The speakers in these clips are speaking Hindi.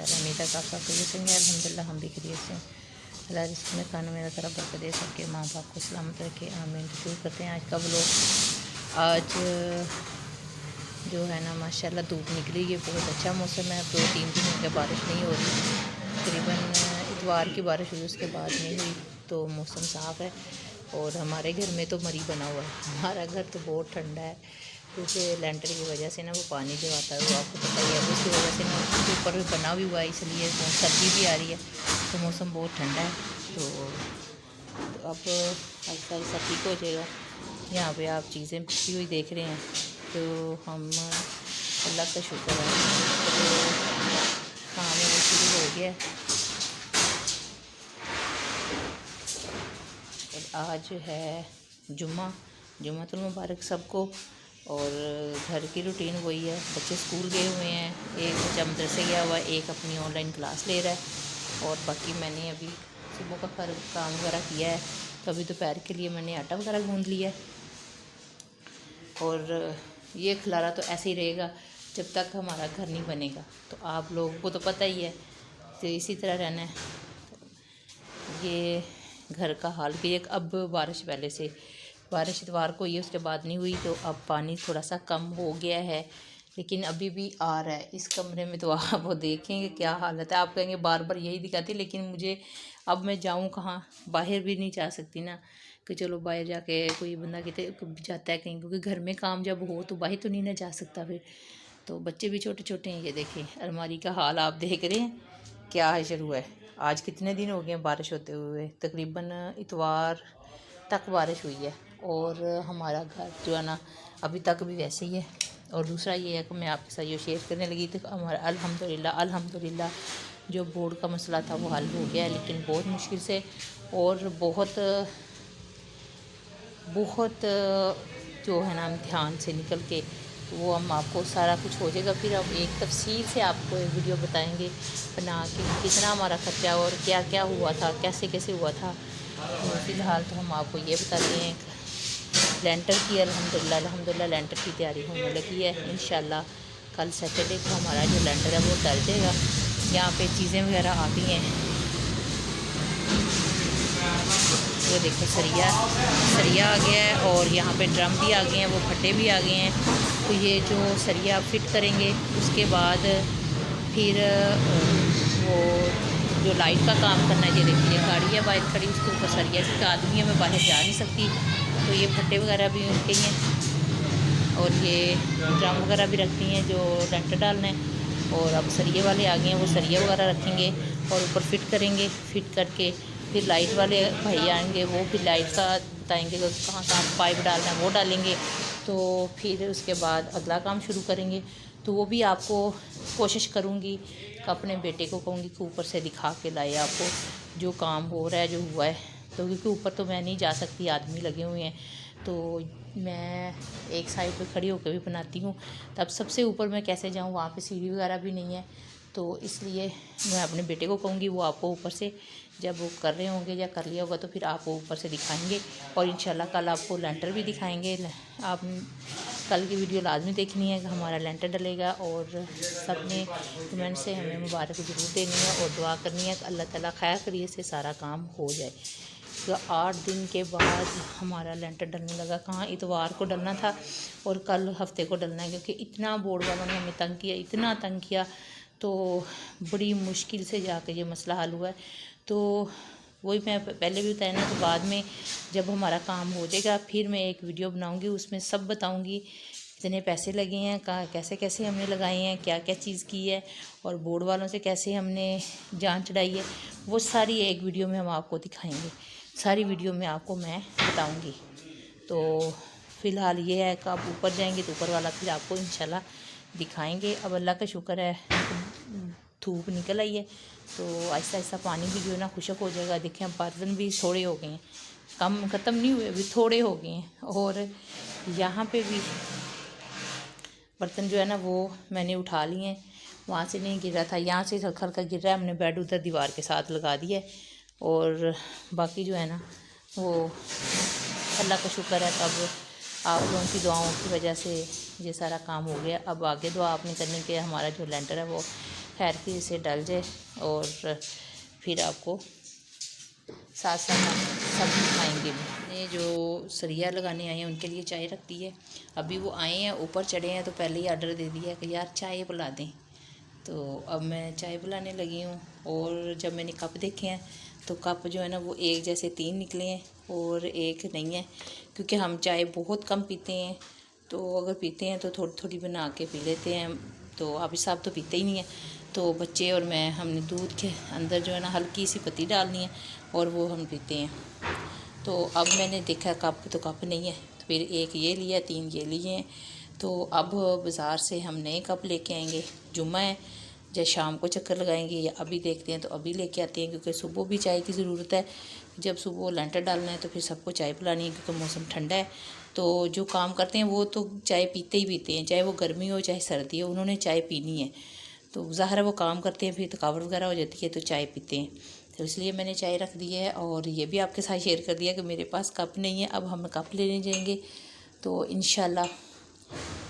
उम्मीद है आप सब खैरियत से हैं। अल्हम्दुलिल्लाह हम भी खैरियत से हैं। अल्लाह रिज़्क़ में खाने में तरह बरकत दे, सबके माँ बाप को सलामत रखे, आमीन। शुरू करते हैं आज का व्लॉग। आज जो है ना माशाल्लाह धूप निकली है, बहुत अच्छा मौसम है। 2-3 दिन हो गया बारिश नहीं हो रही, तकरीबन इतवार की बारिश हुई, उसके बाद नहीं हुई, तो मौसम साफ़ है। और हमारे घर में तो मरी बना हुआ है, हमारा घर तो बहुत ठंडा है, क्योंकि लेंटर की वजह से ना वो पानी जो आता है वो आपको पता ही है, उसकी वजह से ना उसके ऊपर भी बना भी हुआ है, इसलिए सर्दी भी आ रही है, तो मौसम बहुत ठंडा है। तो अब ऐसा ऐसा ठीक हो जाएगा। यहाँ पे आप चीज़ें पिसी हुई देख रहे हैं, तो हम अल्लाह का शुक्र है, तो काम वो शुरू हो गया है। आज है जुम्मतुल मुबारक सबको, और घर की रूटीन वही है। बच्चे स्कूल गए हुए हैं, एक बच्चा मदरसे गया हुआ है, एक अपनी ऑनलाइन क्लास ले रहा है, और बाकी मैंने अभी सुबह का काम वगैरह किया है, तो अभी दोपहर के लिए मैंने आटा वगैरह गूँध लिया है। और ये खलारा तो ऐसे ही रहेगा जब तक हमारा घर नहीं बनेगा, तो आप लोगों को तो पता ही है, तो इसी तरह रहना है। ये घर का हाल कि एक अब बारिश इतवार को हुई, उसके बाद नहीं हुई, तो अब पानी थोड़ा सा कम हो गया है, लेकिन अभी भी आ रहा है इस कमरे में। तो आप वो देखेंगे क्या हालत है, आप कहेंगे बार बार यही दिखाती, लेकिन मुझे अब मैं जाऊँ कहाँ, बाहर भी नहीं जा सकती ना, कि चलो बाहर जाके कोई बंदा कहते जाता है कहीं, क्योंकि घर में काम जब हो तो बाहर तो नहीं ना जा सकता फिर। तो बच्चे भी छोटे छोटे हैं, ये देखें अलमारी का हाल आप देख रहे हैं क्या है शुरू है। आज कितने दिन हो गए बारिश होते हुए, तकरीबन इतवार तक बारिश हुई है, और हमारा घर जो है ना अभी तक भी वैसे ही है। और दूसरा ये है कि मैं आपके साथ ये शेयर करने लगी थी कि हमारा अल्हम्दुलिल्लाह जो बोर्ड का मसला था वो हल हो गया है, लेकिन बहुत मुश्किल से, और बहुत जो है ना ध्यान से निकल के, वो हम आपको सारा कुछ हो जाएगा। फिर हम एक तफसील से आपको एक वीडियो बताएंगे बना के कितना हमारा खर्चा और क्या क्या हुआ था, कैसे कैसे हुआ था। तो फ़िलहाल तो हम आपको ये बताते हैं लेंटर की अल्हम्दुलिल्लाह लेंटर की तैयारी होने लगी है। इंशाल्लाह कल सैटरडे को हमारा जो लेंटर है वो डल जाएगा। यहाँ पे चीज़ें वगैरह आ गई हैं, वो देखो सरिया आ गया है, और यहाँ पे ड्रम भी आ गए हैं, वो फट्टे भी आ गए हैं। तो ये जो सरिया फिट करेंगे, उसके बाद फिर वो जो लाइट का काम करना है, ये देखिए गाड़ी है बाहर खड़ी, उसके ऊपर सरिया, क्योंकि आदमी है मैं बाहर जा नहीं सकती, तो ये फट्टे वगैरह भी उनके ही हैं, और ये ड्रम वगैरह भी रखती हैं जो लेंटर डालना है। और अब सरिये वाले आ गए हैं, वो सरिया वगैरह रखेंगे और ऊपर फिट करेंगे। फिट करके फिर लाइट वाले भाई आएंगे, वो फिर लाइट का बताएंगे कि कहाँ कहाँ पाइप डालना है, वो डालेंगे। तो फिर उसके बाद अगला काम शुरू करेंगे। तो वो भी आपको कोशिश करूँगी कि अपने बेटे को कहूँगी कि ऊपर से दिखा के लाए आपको जो काम हो रहा है, जो हुआ है। तो क्योंकि ऊपर तो मैं नहीं जा सकती, आदमी लगे हुए हैं, तो मैं एक साइड पे खड़ी होकर भी बनाती हूँ। तब सबसे ऊपर मैं कैसे जाऊँ, वहाँ पे सीढ़ी वगैरह भी नहीं है, तो इसलिए मैं अपने बेटे को कहूँगी वो आपको ऊपर से जब वो कर रहे होंगे या कर लिया होगा तो फिर आप वो ऊपर से दिखाएंगे। और इंशाल्लाह कल आपको लेंटर भी दिखाएंगे। आप कल की वीडियो लाजमी देखनी है कि हमारा लेंटर डलेगा, और सब ने कमेंट से हमें मुबारक ज़रूर देनी है और दुआ करनी है कि अल्लाह ताला खैर करिए से सारा काम हो जाए। तो 8 दिन के बाद हमारा लेंटर डलने लगा। कहाँ इतवार को डलना था और कल हफ्ते को डलना है, क्योंकि इतना बोर्ड वालों ने हमें तंग किया, इतना तंग किया, तो बड़ी मुश्किल से जाके ये मसला हल हुआ है। तो वही मैं पहले भी बताया ना, तो बाद में जब हमारा काम हो जाएगा फिर मैं एक वीडियो बनाऊंगी, उसमें सब बताऊंगी कितने पैसे लगे हैं, कहाँ कैसे कैसे हमने लगाए हैं, क्या क्या चीज़ की है, और बोर्ड वालों से कैसे हमने जान चढ़ाई है, वो सारी एक वीडियो में हम आपको दिखाएंगे। सारी वीडियो में आपको मैं बताऊंगी। तो फ़िलहाल ये है कि आप ऊपर जाएंगे तो ऊपर वाला फिर आपको इंशाल्लाह दिखाएंगे। अब अल्लाह का शुक्र है धूप निकल आई है, तो आहिस्ता आहिस्ता पानी भी जो है ना खुशक हो जाएगा। देखें अब बर्तन भी थोड़े हो गए हैं, कम ख़त्म नहीं हुए, अभी थोड़े हो गए हैं। और यहाँ पे भी बर्तन जो है ना वो मैंने उठा लिए हैं, वहाँ से नहीं गिर रहा था, यहाँ से हल्का गिर रहा है। हमने बेड उधर दीवार के साथ लगा दिया है, और बाकी जो है ना वो अल्लाह का शुक्र है। तब आप लोगों की दुआओं की वजह से ये सारा काम हो गया। अब आगे दुआ आपने करनी कि हमारा जो लेंटर है वो खैर फिर इसे डल जाए और फिर आपको साथ साथ हम सब खाएंगे भी। ये जो सरिया लगाने आए हैं उनके लिए चाय रख दी है। अभी वो आए हैं, ऊपर चढ़े हैं, तो पहले ही आर्डर दे दिया है कि यार चाय पिला दें। तो अब मैं चाय पिलाने लगी हूँ। और जब मैंने कप देखे हैं तो कप जो है ना वो एक जैसे 3 निकले हैं और एक नहीं है, क्योंकि हम चाय बहुत कम पीते हैं। तो अगर पीते हैं तो थोड़ी थोड़ी बना के पी लेते हैं। तो अभी साहब तो पीते ही नहीं है, तो बच्चे और मैं हमने दूध के अंदर जो है ना हल्की सी पत्ती डालनी है और वो हम पीते हैं। तो अब मैंने देखा कप तो कप नहीं है, तो फिर एक ये लिया, 3 ये लिए हैं। तो अब बाज़ार से हम नए कप लेके आएंगे। जुम्मा है, या शाम को चक्कर लगाएंगे या अभी देखते हैं तो अभी लेके आते हैं, क्योंकि सुबह भी चाय की ज़रूरत है। जब सुबह लेंटर डालना है तो फिर सबको चाय पिलानी है, क्योंकि मौसम ठंडा है। तो जो काम करते हैं वो तो चाय पीते ही पीते हैं, चाहे वो गर्मी हो चाहे सर्दी हो, उन्होंने चाय पीनी है। तो ज़ाहिर है वो काम करते हैं, फिर थकावट वगैरह हो जाती है तो चाय पीते हैं। तो इसलिए मैंने चाय रख दी है। और ये भी आपके साथ शेयर कर दिया कि मेरे पास कप नहीं है। अब हम कप लेने जाएंगे, तो इंशाल्लाह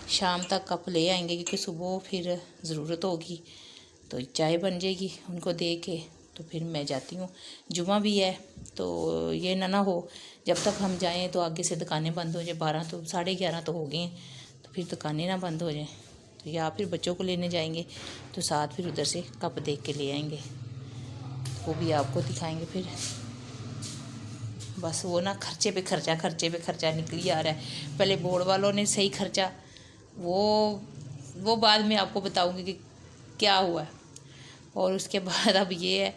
शाम तक कप ले आएंगे, क्योंकि सुबह फिर ज़रूरत होगी तो चाय बन जाएगी उनको दे के। तो फिर मैं जाती हूँ, जुमा भी है। तो ये ना हो जब तक हम जाएं तो आगे से दुकानें बंद हो जाए। 12 तो 11:30 तो हो गए हैं, तो फिर दुकानें ना बंद हो जाएं। तो या फिर बच्चों को लेने जाएंगे तो साथ फिर उधर से कप देख के ले आएंगे, वो भी आपको दिखाएंगे। फिर बस वो ना खर्चे पे खर्चा निकल ही आ रहा है। पहले बोर्ड वालों ने सही खर्चा, वो बाद में आपको बताऊंगी कि क्या हुआ है। और उसके बाद अब ये है,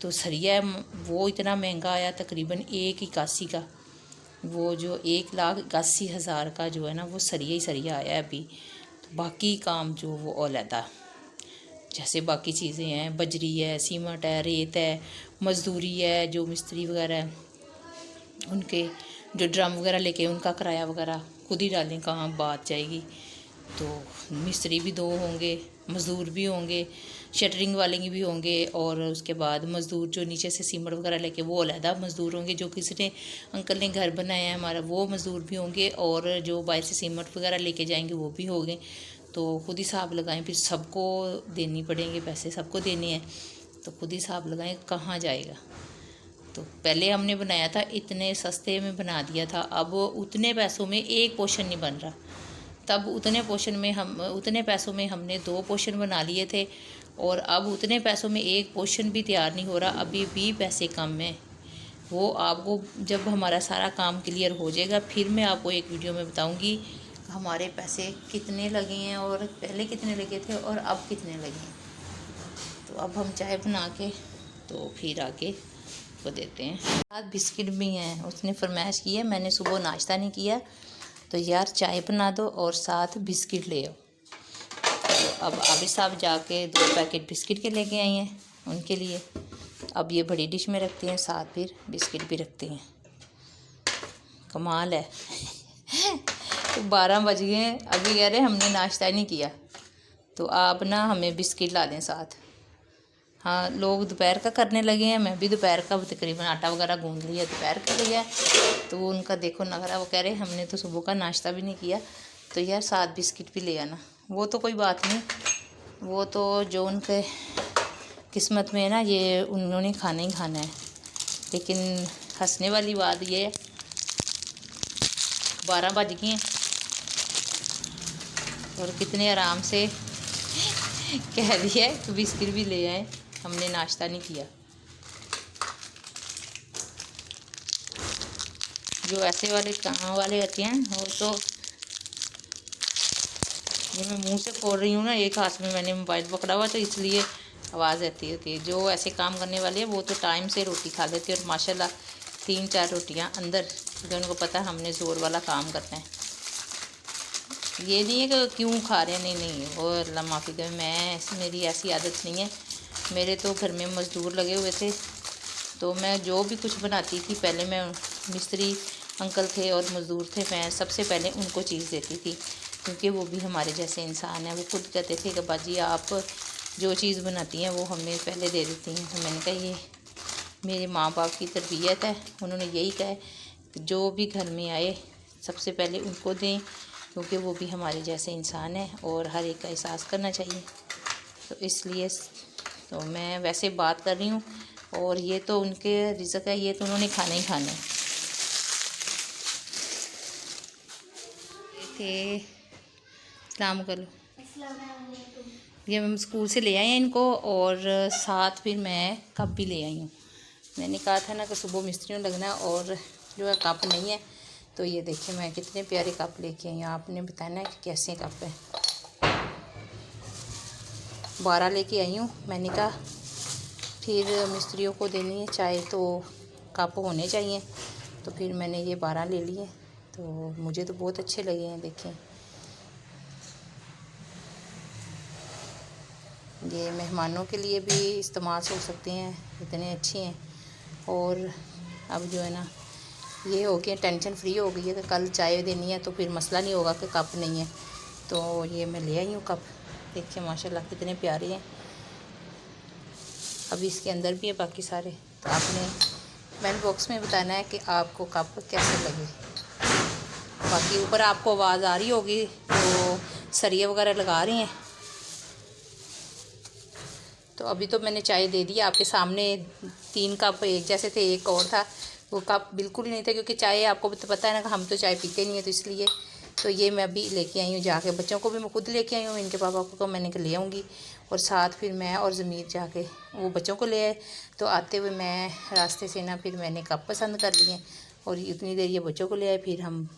तो सरिया है वो इतना महंगा आया, तकरीबन 181 का। वो जो 1,81,000 का जो है ना वो सरिया ही सरिया आया है अभी। तो बाकी काम जो वो अलहदा, जैसे बाकी चीज़ें हैं, बजरी है, सीमेंट है, रेत है, मज़दूरी है, जो मिस्त्री वगैरह है उनके जो ड्रम वगैरह लेके उनका किराया वगैरह खुद ही डालें, कहाँ बात जाएगी। तो मिस्त्री भी 2 होंगे, मज़दूर भी होंगे, शटरिंग वाले भी होंगे, और उसके बाद मज़दूर जो नीचे से सीमेंट वगैरह लेके वो अलहदा मज़दूर होंगे। जो किसी ने अंकल ने घर बनाया है हमारा, वो मज़दूर भी होंगे, और जो बाहर से सीमेंट वगैरह लेके जाएंगे वो भी होंगे। तो खुद ही हिसाब लगाएं, फिर सबको देनी पड़ेंगे, पैसे सबको देने हैं, तो खुद ही हिसाब लगाएं कहाँ जाएगा। तो पहले हमने बनाया था, इतने सस्ते में बना दिया था। अब उतने पैसों में एक पोर्शन नहीं बन रहा। तब उतने पैसों में हमने 2 पोर्शन बना लिए थे, और अब उतने पैसों में एक पोर्शन भी तैयार नहीं हो रहा। अभी भी पैसे कम हैं। वो आपको जब हमारा सारा काम क्लियर हो जाएगा फिर मैं आपको एक वीडियो में बताऊंगी हमारे पैसे कितने लगे हैं, और पहले कितने लगे थे और अब कितने लगे हैं। तो अब हम चाय बना के तो फिर आके को देते हैं। साथ बिस्किट भी हैं, उसने फरमाइश की है, मैंने सुबह नाश्ता नहीं किया तो यार चाय बना दो और साथ बिस्किट ले आओ। तो अब आबिद साहब जाके 2 पैकेट बिस्किट के लेके आई हैं उनके लिए। अब ये बड़ी डिश में रखते हैं, साथ फिर बिस्किट भी रखते हैं। कमाल है। तो 12 बज गए हैं, अभी कह रहे हमने नाश्ता नहीं किया, तो आप ना हमें बिस्किट ला दें साथ। हाँ, लोग दोपहर का करने लगे हैं, मैं भी दोपहर का तकरीबन आटा वगैरह गूंद लिया, दोपहर का लिया। तो उनका देखो नखरा, वो कह रहे हमने तो सुबह का नाश्ता भी नहीं किया, तो यार साथ बिस्किट भी ले आना। वो तो कोई बात नहीं, वो तो जो उनके किस्मत में है ना, ये उन्होंने खाना ही खाना है। लेकिन हंसने वाली बात ये है 12 बज गए हैं और कितने आराम से कह दिया कि बिस्किट भी ले आए, हमने नाश्ता नहीं किया। जो ऐसे वाले काम वाले होते हैं वो तो, ये मैं मुंह से खोल रही हूँ ना, एक हाथ में मैंने मोबाइल पकड़ा हुआ तो इसलिए आवाज़ आती होती है। जो ऐसे काम करने वाले हैं वो तो टाइम से रोटी खा लेते हैं, और माशाल्लाह 3-4 रोटियाँ अंदर, क्योंकि उनको पता है हमने ज़ोर वाला काम करना है। ये नहीं है कि क्यों खा रहे हैं, नहीं, वो अल्लाह माफ़ी दे, मेरी ऐसी आदत नहीं है। मेरे तो घर में मज़दूर लगे हुए थे, तो मैं जो भी कुछ बनाती थी पहले मैं मिस्त्री अंकल थे और मज़दूर थे, मैं सबसे पहले उनको चीज़ देती थी, क्योंकि वो भी हमारे जैसे इंसान हैं। वो खुद कहते थे कि बाजी आप जो चीज़ बनाती हैं वो हमें पहले दे देती हैं। तो मैंने कहा ये मेरे माँ बाप की तरबियत है, उन्होंने यही कहा कि जो भी घर में आए सबसे पहले उनको दें, क्योंकि वो भी हमारे जैसे इंसान है और हर एक का एहसास करना चाहिए। तो इसलिए तो मैं वैसे बात कर रही हूँ, और ये तो उनके रिज़्क है, ये तो उन्होंने खाना ही खाना है। थे सलाम कर लो। ये हम स्कूल से ले आए हैं इनको, और साथ फिर मैं कप भी ले आई हूँ। मैंने कहा था ना कि सुबह मिस्त्रियों लगना है, और जो है कप नहीं है। तो ये देखिए मैं कितने प्यारे कप लेके आई हूँ, आपने बताना है कि कैसे कप है। 12 लेके आई हूँ। मैंने कहा फिर मिस्त्रियों को देनी है चाय, तो कप होने चाहिए, तो फिर मैंने ये 12 ले लिए। तो मुझे तो बहुत अच्छे लगे हैं। देखें, ये मेहमानों के लिए भी इस्तेमाल हो सकते हैं, इतने अच्छे हैं। और अब जो है ना, ये हो गया, टेंशन फ्री हो गई है कि कल चाय देनी है तो फिर मसला नहीं होगा कि कप नहीं है। तो ये मैं ले आई हूँ कप। देखिए माशाल्लाह कितने प्यारे हैं। अभी इसके अंदर भी है बाकी सारे। तो आपने कमेंट बॉक्स में बताना है कि आपको कप कैसे लगे। बाकी ऊपर आपको आवाज़ आ रही होगी, तो सरिये वगैरह लगा रही हैं। तो अभी तो मैंने चाय दे दी आपके सामने। 3 कप एक जैसे थे, एक और था, वो कप बिल्कुल ही नहीं था, क्योंकि चाय आपको तो पता है ना कि हम तो चाय पीते नहीं है, तो इसलिए। तो ये मैं अभी लेके आई हूँ जाके, बच्चों को भी मैं खुद लेके आई हूँ, इनके पापा को मैंने ले आऊँगी, और साथ फिर मैं और ज़मीर जाके वो बच्चों को ले आए। तो आते हुए मैं रास्ते से ना फिर मैंने कप पसंद कर लिए, और इतनी देर ये बच्चों को ले आए, फिर हम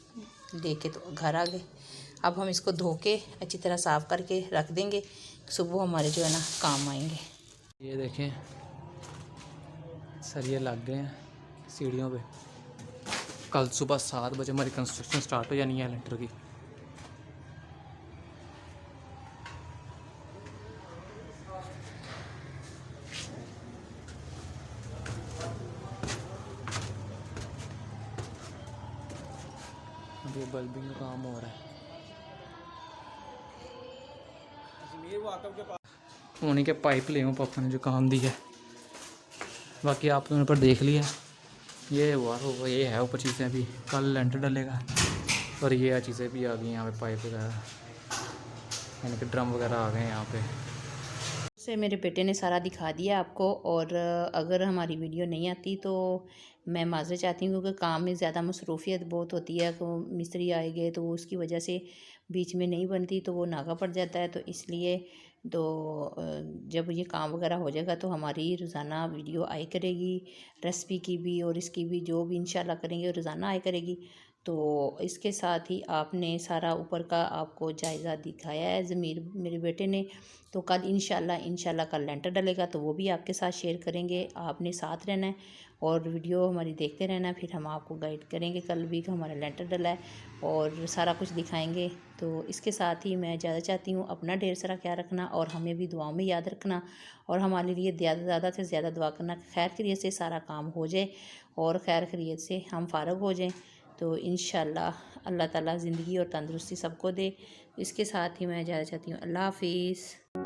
लेके तो घर आ गए। अब हम इसको धो के अच्छी तरह साफ़ करके रख देंगे, सुबह हमारे जो है ना काम आएंगे। ये देखें सरिये लग गए हैं सीढ़ियों पे। कल सुबह 7 बजे हमारी कंस्ट्रक्शन स्टार्ट हो जानी है लेंटर की। अब ये बल्बिंग का काम हो रहा है। उन्हीं के पाइप ले हूँ पापा ने जो काम दिया है। बाकी आप लोगों ने पर देख लिया, ये हुआ होगा, ये है ऊपर चीज़ें। अभी कल लेंटर डलेगा, और ये चीज़ें भी आ गई यहाँ पे, पाइप वगैरह, यानी कि ड्रम वगैरह आ गए हैं यहाँ पे। से मेरे बेटे ने सारा दिखा दिया आपको, और अगर हमारी वीडियो नहीं आती तो मैं माज़रत चाहती हूँ, क्योंकि काम में ज़्यादा मसरूफियत बहुत होती है। तो मिस्त्री आए गए तो उसकी वजह से बीच में नहीं बनती, तो वो नागा पड़ जाता है। तो इसलिए तो जब ये काम वगैरह हो जाएगा तो हमारी रोज़ाना वीडियो आया करेगी, रेसिपी की भी और इसकी भी, जो भी इंशाल्लाह करेंगे रोज़ाना आया करेगी। तो इसके साथ ही आपने सारा ऊपर का आपको जायज़ा दिखाया है ज़मीर मेरे बेटे ने। तो कल इंशाल्लाह कल लेंटर डलेगा, तो वो भी आपके साथ शेयर करेंगे। आपने साथ रहना है और वीडियो हमारी देखते रहना, फिर हम आपको गाइड करेंगे। कल भी हमारा लेंटर डला है और सारा कुछ दिखाएंगे। तो इसके साथ ही मैं ज़्यादा चाहती हूँ अपना ढेर सारा ख्याल रखना, और हमें भी दुआओं में याद रखना, और हमारे लिए ज़्यादा से ज़्यादा दुआ करना, खैर खैरियत से सारा काम हो जाए और खैर खैरियत से हम फ़ारग हो जाएँ। तो इंशाल्लाह अल्लाह ताला ज़िंदगी और तंदुरुस्ती सबको दे। इसके साथ ही मैं ज़्यादा चाहती हूँ। अल्लाह हाफिज़।